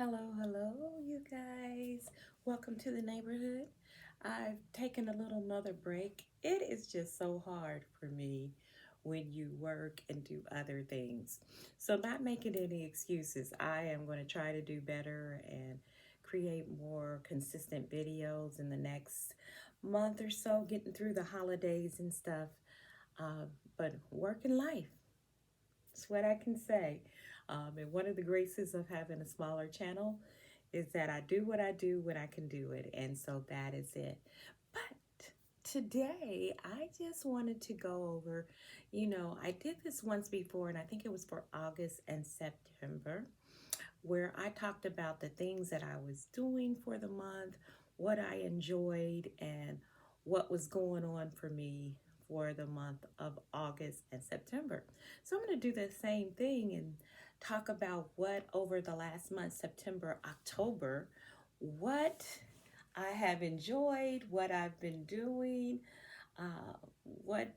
Hello, hello, you guys. Welcome to the neighborhood. I've taken a little mother break. It is just so hard for me when you work and do other things. So, not making any excuses. I am going to try to do better and create more consistent videos in the next month or so, getting through the holidays and stuff. Uh, but working life. That's what I can say. And one of the graces of having a smaller channel is that I do what I do when I can do it. And so that is it. But today, I just wanted to go over, I did this once before, and I think it was for August and September, where I talked about the things that I was doing for the month, what I enjoyed, and what was going on for me for the month of August and September. So I'm going to do the same thing and talk about what over the last month, September, October, what I have enjoyed, what I've been doing, what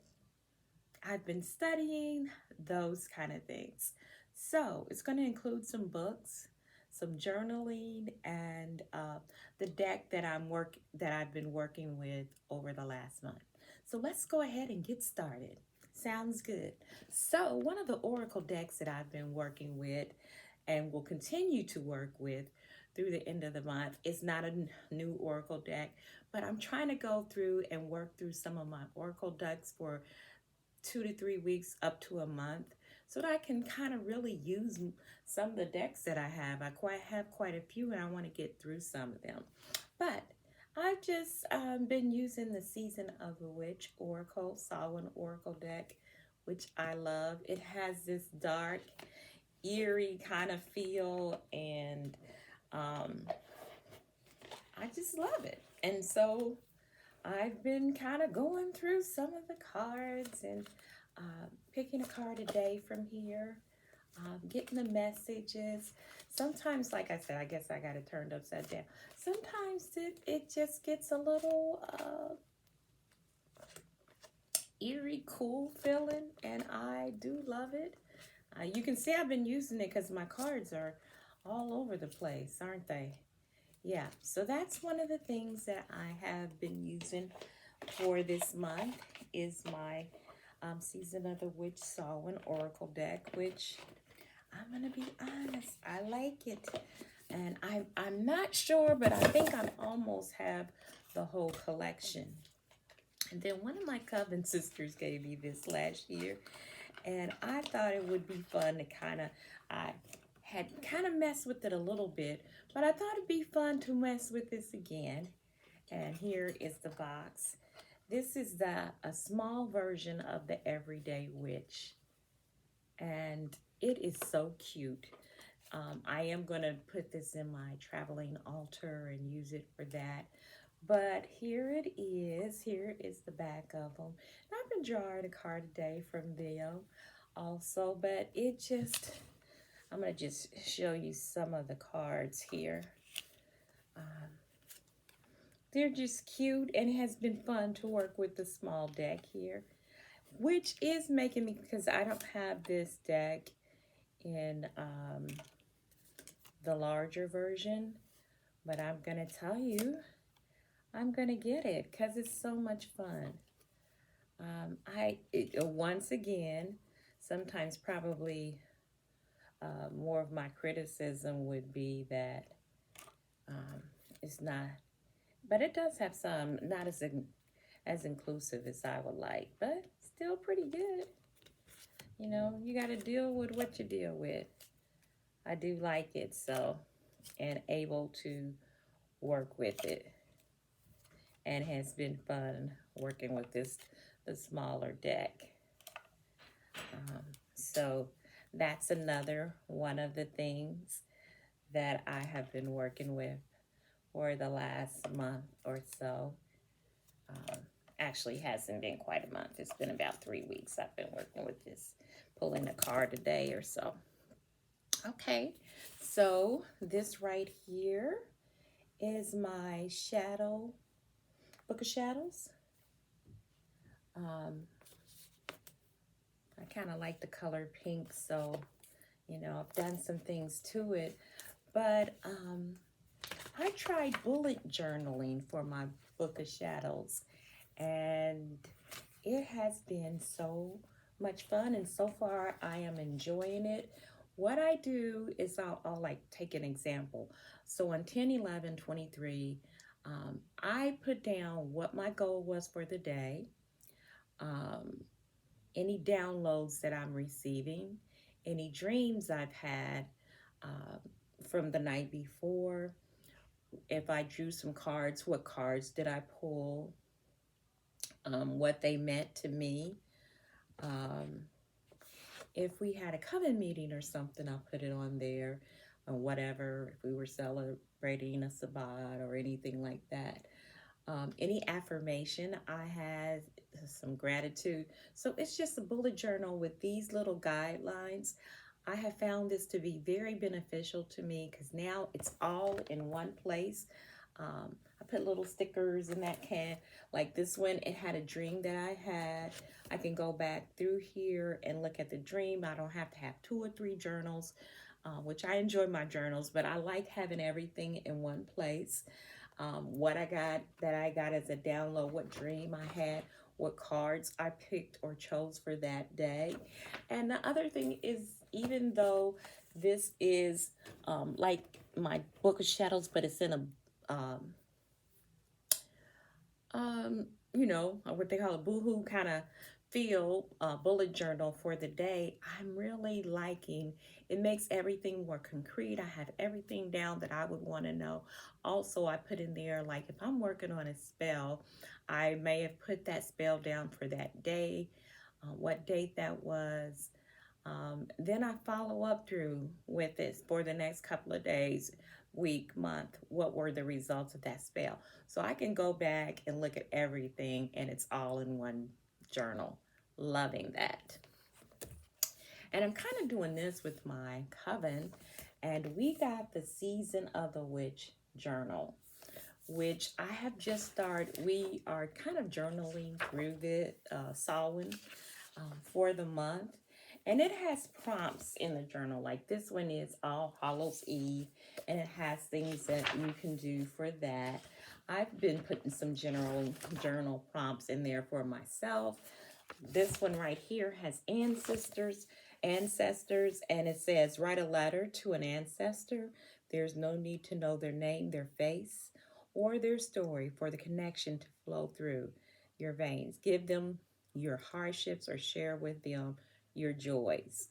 I've been studying, those kind of things. So it's going to include some books, some journaling, and the deck that I've been working with over the last month. So let's go ahead and get started. Sounds good. So one of the oracle decks that I've been working with and will continue to work with through the end of the month is not a new oracle deck, but I'm trying to go through and work through some of my oracle decks for 2 to 3 weeks up to a month so that I can kind of really use some of the decks that I have. Have quite a few and I want to get through some of them. But I've just been using the Season of the Witch Oracle, Samhain Oracle deck, which I love. It has this dark, eerie kind of feel, and um, I just love it. And so I've been kind of going through some of the cards and picking a card a day from here, getting the messages. Sometimes, like I said, I guess I got it turned upside down. Sometimes it just gets a little eerie, cool feeling, and I do love it. You can see I've been using it because my cards are all over the place, aren't they? Yeah, so that's one of the things that I have been using for this month is my Season of the Witch Samhain Oracle deck, which I'm going to be honest, I like it. And I'm not sure, but I think I almost have the whole collection. And then one of my coven sisters gave me this last year, and I thought it would be fun to I had kind of messed with it a little bit, but I thought it'd be fun to mess with this again. And here is the box. This is a small version of the Everyday Witch, and it is so cute. I am going to put this in my traveling altar and use it for that. But here it is. Here is the back of them. And I've been drawing a card a day from them also, but I'm going to just show you some of the cards here. They're just cute, and it has been fun to work with the small deck here, which is making me, because I don't have this deck in the larger version, but I'm going to tell you, I'm going to get it because it's so much fun. Once again, sometimes probably more of my criticism would be that it's not, but it does have some, not as inclusive as I would like, but still pretty good. You know, you got to deal with what you deal with. I do like it, so, and able to work with it. And has been fun working with the smaller deck. So that's another one of the things that I have been working with for the last month or so. Actually, hasn't been quite a month. It's been about 3 weeks I've been working with this, pulling a card a day or so. Okay, so this right here is my Book of Shadows. I kind of like the color pink, so, I've done some things to it. But I tried bullet journaling for my Book of Shadows, and it has been so much fun. And so far, I am enjoying it. What I do is I'll like take an example. So on 10/11/23, I put down what my goal was for the day, um, any downloads that I'm receiving, any dreams I've had um, from the night before. If I drew some cards, what cards did I pull? What they meant to me. Um, if we had a coven meeting or something, I'll put it on there, or whatever. If we were celebrating a Sabbat or anything like that. Any affirmation I had, some gratitude. So it's just a bullet journal with these little guidelines. I have found this to be very beneficial to me because now it's all in one place. I put little stickers in that can. Like this one, it had a dream that I had. I can go back through here and look at the dream. I don't have to have two or three journals, which I enjoy my journals, but I like having everything in one place. What I got as a download, what dream I had, what cards I picked or chose for that day. And the other thing is, even though this is like my Book of Shadows, but it's in a um, um, what they call a boohoo kind of feel, bullet journal for the day. I'm really liking it. Makes everything more concrete. I have everything down that I would want to know. Also, I put in there, like if I'm working on a spell, I may have put that spell down for that day, what date that was. Then I follow up through with it for the next couple of days, week, month. What were the results of that spell? So I can go back and look at everything, and it's all in one journal. Loving that. And I'm kind of doing this with my coven, and we got the Season of the Witch journal, which I have just started. We are kind of journaling through the Samhain for the month. And it has prompts in the journal. Like this one is All Hallows Eve, and it has things that you can do for that. I've been putting some general journal prompts in there for myself. This one right here has ancestors, and it says, write a letter to an ancestor. There's no need to know their name, their face, or their story for the connection to flow through your veins. Give them your hardships or share with them your joys.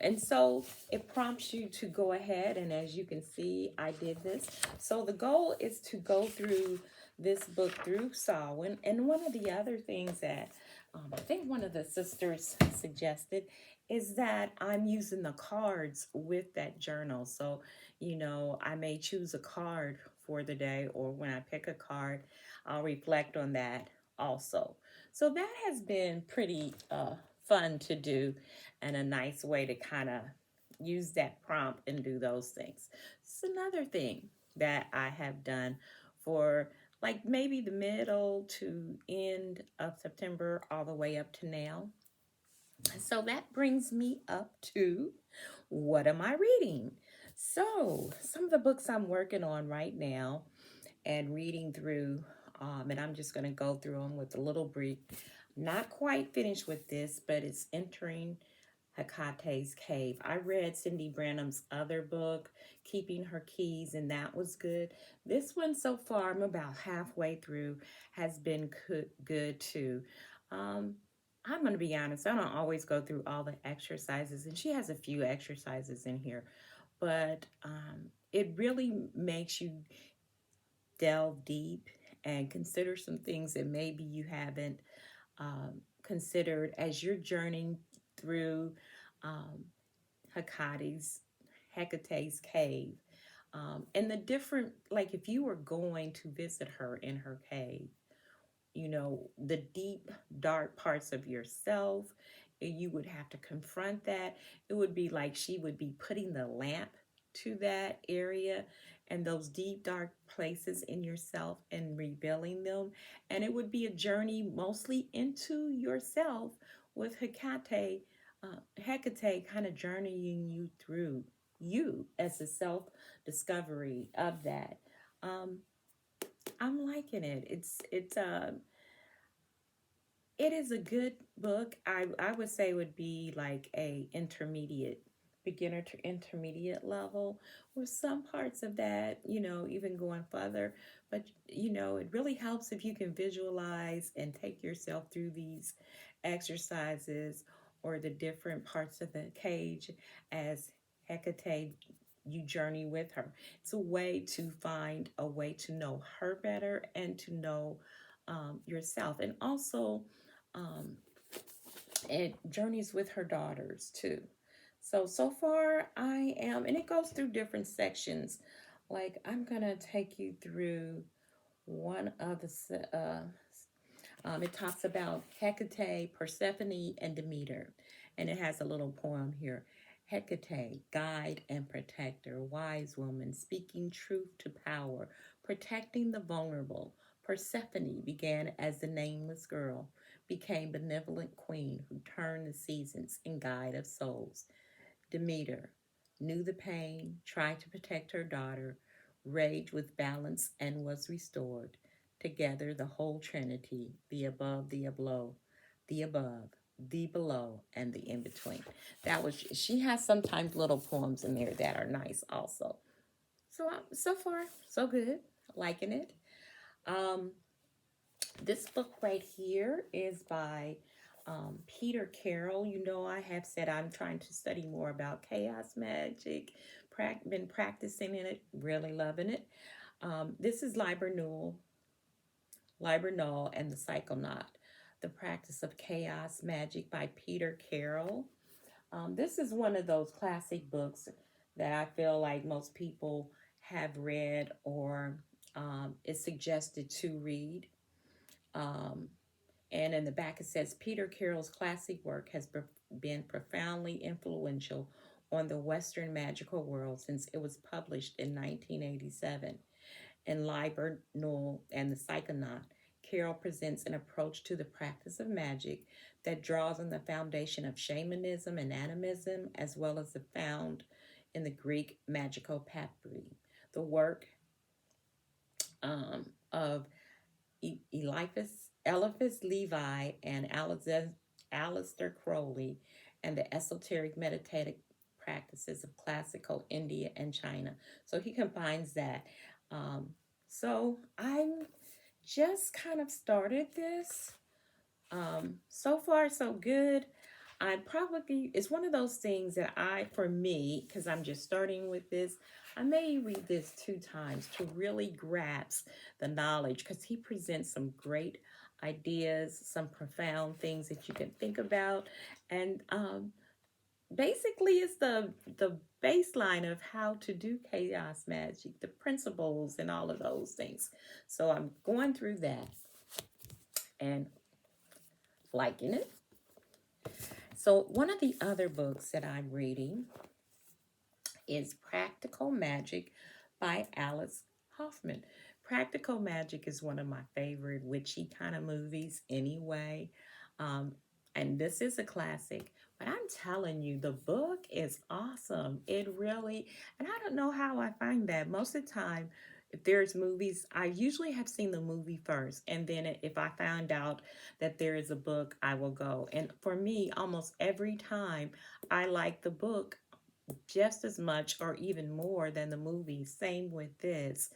And so it prompts you to go ahead, and as you can see, I did this. So the goal is to go through this book through Samhain. And one of the other things that I think one of the sisters suggested is that I'm using the cards with that journal. So, I may choose a card for the day, or when I pick a card, I'll reflect on that also. So that has been pretty fun to do, and a nice way to kind of use that prompt and do those things. It's another thing that I have done for like maybe the middle to end of September all the way up to now. So that brings me up to, what am I reading? So, some of the books I'm working on right now and reading through, and I'm just going to go through them with a little brief. Not quite finished with this, but it's Entering Hecate's Cave. I read Cindy Branham's other book, Keeping Her Keys, and that was good. This one so far, I'm about halfway through, has been good too. Um, I'm going to be honest, I don't always go through all the exercises, and she has a few exercises in here, but it really makes you delve deep and consider some things that maybe you haven't considered as you're journeying through um, Hecate's Hecate's cave. And the different, like if you were going to visit her in her cave, the deep, dark parts of yourself, you would have to confront that. It would be like she would be putting the lamp to that area and those deep, dark places in yourself and revealing them. And it would be a journey mostly into yourself with Hecate kind of journeying you through. you as a self discovery of that. Um, I'm liking it. It is a good book. I would say would be like a intermediate, beginner to intermediate level, with some parts of that, even going further. But it really helps if you can visualize and take yourself through these exercises or the different parts of the cage as Hecate, you journey with her. It's a way to find a way to know her better and to know yourself, and also um, and journeys with her daughters too. So far I am, and it goes through different sections. Like I'm gonna take you through one of the. It talks about Hecate, Persephone, and Demeter, and it has a little poem here. Hecate, guide and protector, wise woman, speaking truth to power, protecting the vulnerable. Persephone began as the nameless girl, became benevolent queen who turned the seasons and guide of souls. Demeter knew the pain, tried to protect her daughter, raged with balance, and was restored. Together, the whole Trinity, the above, the above, the below, and the in between. She has sometimes little poems in there that are nice also. So far, so good. Liking it. Um, this book right here is by Peter Carroll. I have said I'm trying to study more about chaos magic, been practicing in it, really loving it. This is Liber Null and the Psychonaut, The Practice of Chaos Magic by Peter Carroll. This is one of those classic books that I feel like most people have read or is suggested to read. Um, And in the back it says Peter Carroll's classic work has been profoundly influential on the Western magical world since it was published in 1987. In Liber Null and the Psychonaut, Carroll presents an approach to the practice of magic that draws on the foundation of shamanism and animism, as well as the found in the Greek magical papyri. The work of Eliphas Levi and Aleister Crowley, and the esoteric meditative practices of classical India and China. So he combines that. Um, so I'm just kind of started this. So far, so good. It's one of those things that for me, because I'm just starting with this, I may read this 2 times to really grasp the knowledge, because he presents some great ideas, some profound things that you can think about. And basically, it's the baseline of how to do chaos magic, the principles, and all of those things. So I'm going through that and liking it. So, one of the other books that I'm reading is Practical Magic by Alice Hoffman. Practical Magic is one of my favorite witchy kind of movies, anyway. Um, and this is a classic. But I'm telling you, the book is awesome. It really, and I don't know how I find that. Most of the time, if there's movies, I usually have seen the movie first. And then if I found out that there is a book, I will go. And for me, almost every time, I like the book just as much or even more than the movie. Same with this.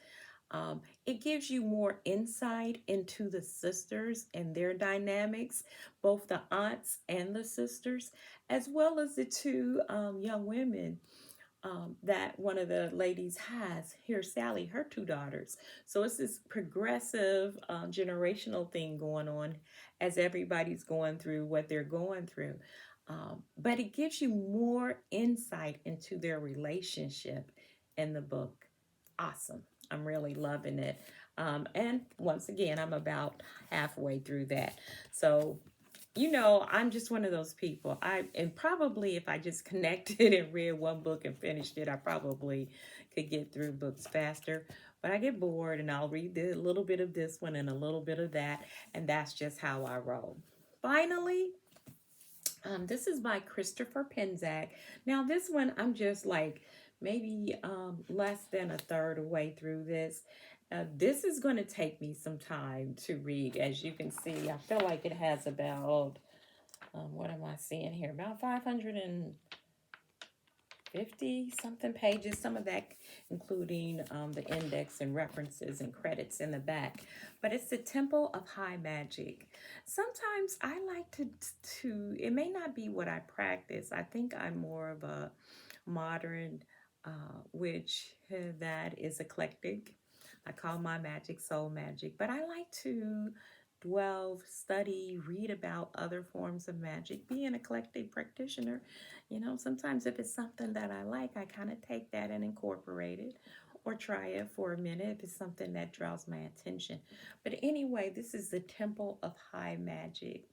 It gives you more insight into the sisters and their dynamics, both the aunts and the sisters, as well as the two young women that one of the ladies has. Here's Sally, her 2 daughters. So it's this progressive generational thing going on as everybody's going through what they're going through. But it gives you more insight into their relationship in the book. Awesome. I'm really loving it. And once again, I'm about halfway through that. So I'm just one of those people. And probably if I just connected and read one book and finished it, I probably could get through books faster. But I get bored and I'll read a little bit of this one and a little bit of that, and that's just how I roll. Finally, this is by Christopher Penzak. Now, this one I'm just like maybe less than a third of way through this. This is going to take me some time to read. As you can see, I feel like it has about, what am I seeing here? About 550 something pages, some of that including the index and references and credits in the back. But it's the Temple of High Magic. Sometimes I like it may not be what I practice. I think I'm more of a modern witch that is eclectic. I call my magic soul magic, but I like to delve, study, read about other forms of magic, be an eclectic practitioner. Sometimes if it's something that I like, I kind of take that and incorporate it or try it for a minute if it's something that draws my attention. But anyway, this is the Temple of High Magic.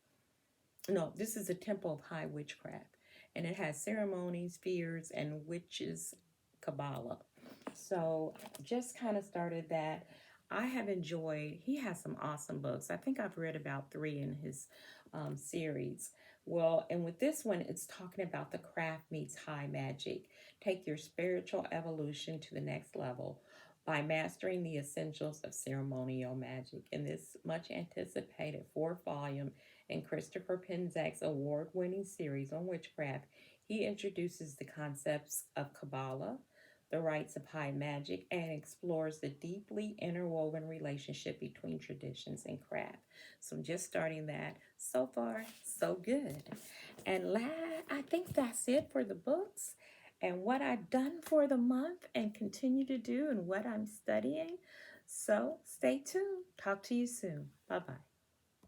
No, this is a Temple of High Witchcraft. And it has ceremonies, fears, and witches' Kabbalah. So just kind of started that. I have enjoyed, he has some awesome books. I think I've read about 3 in his series. Well, and with this one, it's talking about the craft meets high magic. Take your spiritual evolution to the next level by mastering the essentials of ceremonial magic. In this much anticipated 4th volume in Christopher Penzak's award winning series on witchcraft, he introduces the concepts of Kabbalah, the rites of high magic, and explores the deeply interwoven relationship between traditions and craft. So I'm just starting that. So far, so good. And I think that's it for the books and what I've done for the month and continue to do and what I'm studying. So stay tuned. Talk to you soon. Bye bye.